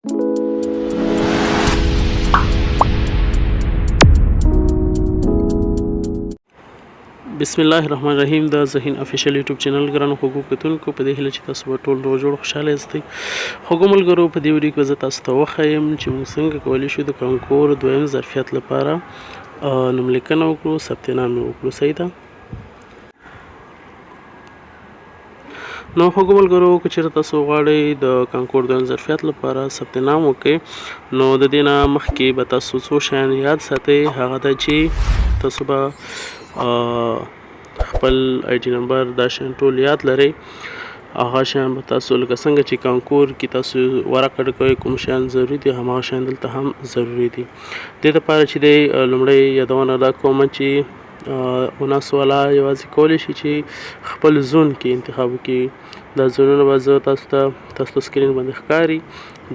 بسم الله الرحمن الرحیم. د ذهین افیشل یوټیوب چینل ګرانو خوږو کتونکو په دې هیله چې تاسو به ټول روغ جوړ خوشحاله یاستئ. خوږو ملګرو، په دې ویډیو کې زه تاسو ته وښیم چې موږ څنګه کولی شو د کانکور دویم ظرفیت لپاره نوملیکنه وکړو، ثبت نام یې وکړو. صحیح ده. نو خوږو ملګرو، که چېرته تاسو غواړئ د کانکور دویم ظرفیت لپاره ثبت نام وکړئ، نو د دې نه مخکې به تاسو څو شیان یاد ساتئ. هغه دا چې تاسو به خپل آی ډي نمبر، دا شیان ټول یاد لرئ. هغه شیان به تاسو لکه څنګه چې کانکور کې تاسو ورقه ډکوئ کوم شیان ضروري دي، هماغه شیان دلته هم ضروري دي. دې دپاره چې دی لومړی یادونه دا کومه چې اوناس والا یوازې کولی شي چې خپل زون کې انتخاب وکړي. دا زونونه به زه تاسو ته سکرین باندې ښکاري.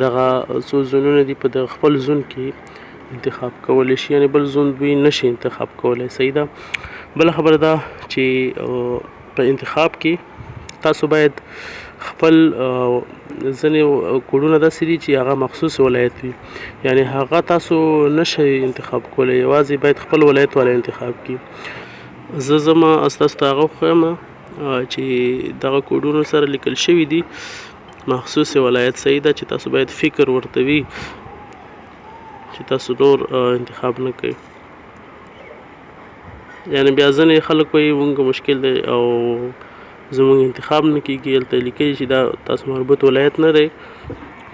دغه څو زونونه دي، په دغه خپل زون کې انتخاب کولی شي، یعنې بل زون دوی نشي انتخاب کولی. صحیح ده. بله خبره ده چې په انتخاب کې تاسو باید خپل ځینې کوډونه داسې دي چې هغه مخصوص ولایت وي، یعنې هغه تاسو نشئ انتخاب کولی، یوازې باید خپل ولایت والا انتخاب کړي. زه ځمه تاسو ته هغه وښیم چې دغه کوډونو سره لیکل شوي دي مخصوص ولایت. صحیح ده، چې تاسو باید فکر ورته وي چې تاسو نور انتخاب نه کوئ. یعنې بیا ځینې خلک وایي مونږ مشکل دی او زموږ انتخاب نه کېږي، هلته لیکلي چې دا تاسو مربوط ولایت نه دی،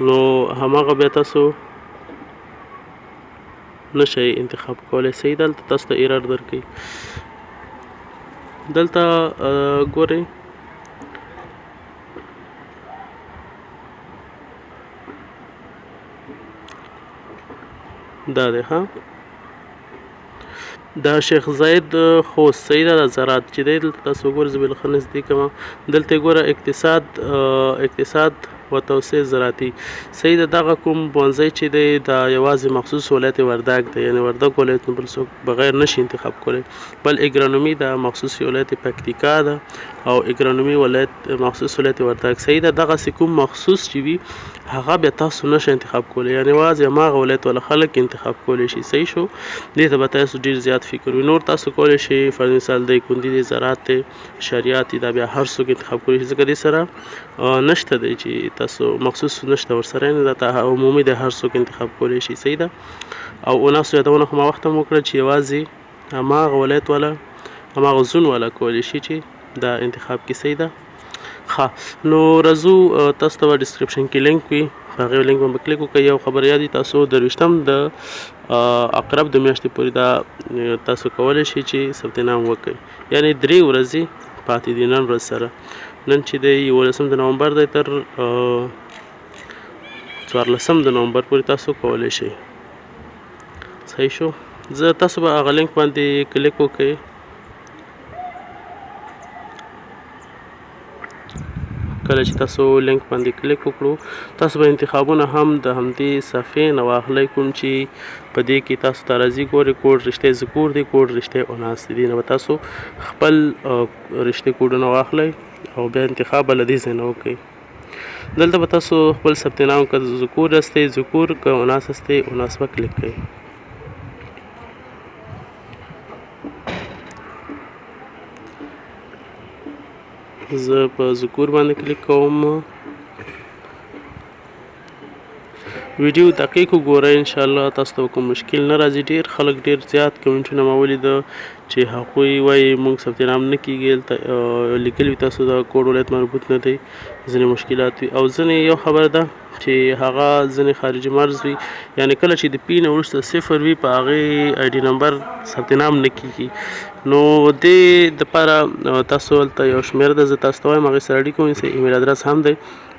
نو هماغه بیا تاسو نشئ انتخاب کولی. صحیح ده. دلته تاسو ته ایرر درکوي. دلته ګورئ دا دی ها، دا شیخ زاید خوست. صحیح ده. دا زراعت چې دی دلته تاسو وګورئ، زه بېله ښه نږدې کومه. دلته یې ګوره اقتصاد و توسعه زراعتي. صحیح ده. دغه کوم پوهنځی چې دی دا یوازې مخصوص ولایت وردګ دی، یعنې وردګ ولایت نه بل څوک بغیر نشي انتخاب کولی. بل اګرانومي دا مخصوص ولایت پکتیکا ده او اګرانومي ولایت مخصوص ولایت وردګ. صحیح ده. دغسې کوم مخصوص چې وي هغه بیا تاسو نشئ انتخاب کولی، یعنې یوازې هماغه ولایت والا خلک انتخاب کولی شي. صحیح شو. دې ته به تاسو ډېر زیات فکر وي. نور تاسو کولی شئ فرض مثال دی کندي دی، زراعت دی، شریعت دی، دا بیا هر څوک انتخاب کولی شي، ځکه دې سره نشته دی چې تاسو مخصوص نشته ورسره، یعنې دا عمومي دی، هر څوک انتخاب کولی شي. صحیح ده. او اوناسو یادونه خو ما وخت هم وکړه چې یوازې هماغه ولایت والا، هماغه زون والا کولی شي چې دا انتخاب کړي. صحیح ده. ښه، نو راځو تاسو ته به ډسکرپشن کې لینک وي، په هغې لینک باندې کلیک وکړئ. یو خبر یاد وي، تاسو 23 د اقرب د میاشتې پورې دا تاسو کولی شئ چې ثبت نام وکړئ، یعنې 3 ورځې پاتې دي نن ورځ سره. نن چې دی 11 د نومبر دی، تر 14 د نومبر پورې تاسو کولی شئ. صحیح شو. زه تاسو به هغه لینک باندې کلیک وکړئ. کله چې تاسو لینک باندې کلیک وکړو، تاسو به انتخابونه هم د همدې صفحې نه واخلئ، کوم چې په دې کې تاسو ته راځي. ګورئ، کوډ رشته ذکور دی، کوډ رشته اوناس دی. دې نه به تاسو خپل رشته کوډونه واخلئ او بیا انتخاب به له دې ځای نه وکړئ. دلته به تاسو خپل ثبت نام که ذکور هستئ ذکور، که اوناس هستئ اوناس به کلیک کړئ. زه په ذکور باندې کلیک کوم. ویډیو دقیق وګورئ، انشاءالله تاسو ته کوم مشکل نه راځي. ډېر خلک ډېر زیات کمنټونه ما ولیده چې هغوی وایي مونږ ثبت نام نه کېږي، هلته لیکلي وي تاسو دا کوډ ولایت مربوط نه دی، ځینې مشکلات وي. او ځینې یو خبره ده چې هغه ځینې خارجي مرز وي، یعنې کله چې د پی نه وروسته 0 وي، په هغې آی ډي نمبر ثبت نام نه کېږي. نو دې دپاره تاسو هلته یو شمېره ده، زه تاسو ته وایم هغې سره اړیکه ونیسئ. ایمیل ادرس هم دی،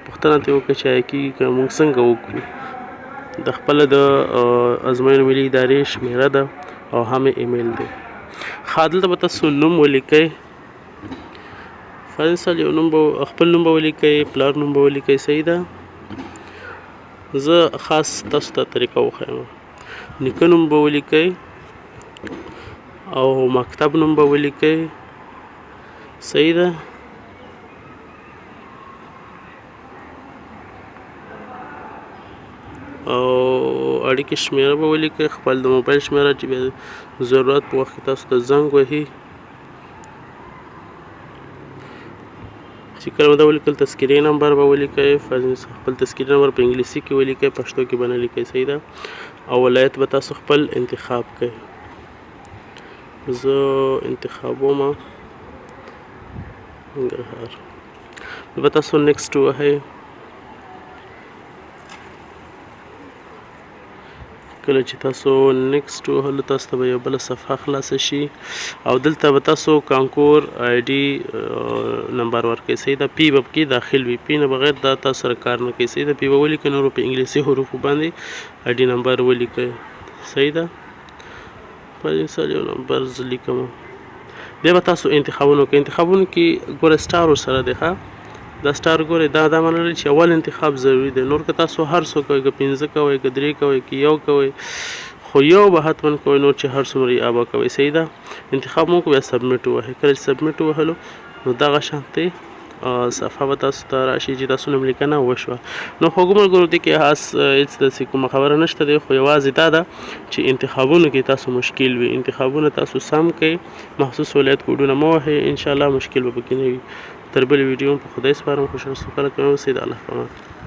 پوښتنه ترې وکړئ چې آیا کېږي که مونږ څنګه وکړو. د خپله د ازموینو ملي ادارې شمېره ده او هم یې ایمیل دی. ښه، دلته به تاسو نوم ولیکئ. فرض مثال یو نوم به خپل نوم به ولیکئ، پلار نوم به ولیکئ. صحیح ده. زه خاص تاسو ته طریقه وښیم. نیکه نوم به ولیکئ او مکتب نوم به ولیکئ. صحیح ده. او اړیکې شمیره به ولیکئ، خپل د موبایل شمیره چې بیا ضرورت په وخت کې تاسو ته زنګ وهي. چې کله به دا ولیکل تذکیري نمبر به ولیکئ، خپل تذکیري نمبر په انګلیسي کې ولیکئ، پښتو کې به نه لیکئ. صحیح ده. او ولایت به تاسو خپل انتخاب کړئ. زه انتخابوم ننګرهار. به تاسو نیکسټ ووهئ. کله چې تاسو نیکسټ وهلو تاسو ته به یو بله صفحه خلاصه شي او دلته به تاسو کانکور آی ډي نمبر ورکړئ. صحیح ده. پی به پکې داخل وي، پی نه بغیر دا تاسو سره کار نه کوي. صحیح ده. پی به ولیکئ، نورو په انګلیسي حروفو باندې آی ډي نمبر ولیکئ. صحیح ده. په مثال یو نمبر زه لیکم. بیا به تاسو انتخابونه وکړئ. انتخابونو کې ګوره سټار ورسره دی. ښه، دا سټار ګورئ، دا معنا لري چې اول انتخاب ضروري دی. نور که تاسو هر څو کوئ، که 5 کوئ، که 3 کوئ، که 1 کوئ، خو یو به حتما کوئ، نور چې هر څومره یې به کوئ. صحیح ده. انتخاب مو وکړو، بیا سبمیټ ووهئ. کله چې سبمیټ ووهلو نو دغه شانتې صفحه به تاسو ته راشي چې تاسو نوملیکنه وشوه. نو خوږو ملګرو دې کې خاص هېڅ داسې کومه خبره نشته دی، خو یوازې دا ده چې انتخابونو کې تاسو مشکل وي. انتخابونه تاسو سم کړئ، مخصوص ولایت کوډونه مه وهئ، انشاءالله مشکل به پکې نه وي. تر بلې ویډیو په خدای سپارم. خوشحال سفر کوم. سید الله پامان.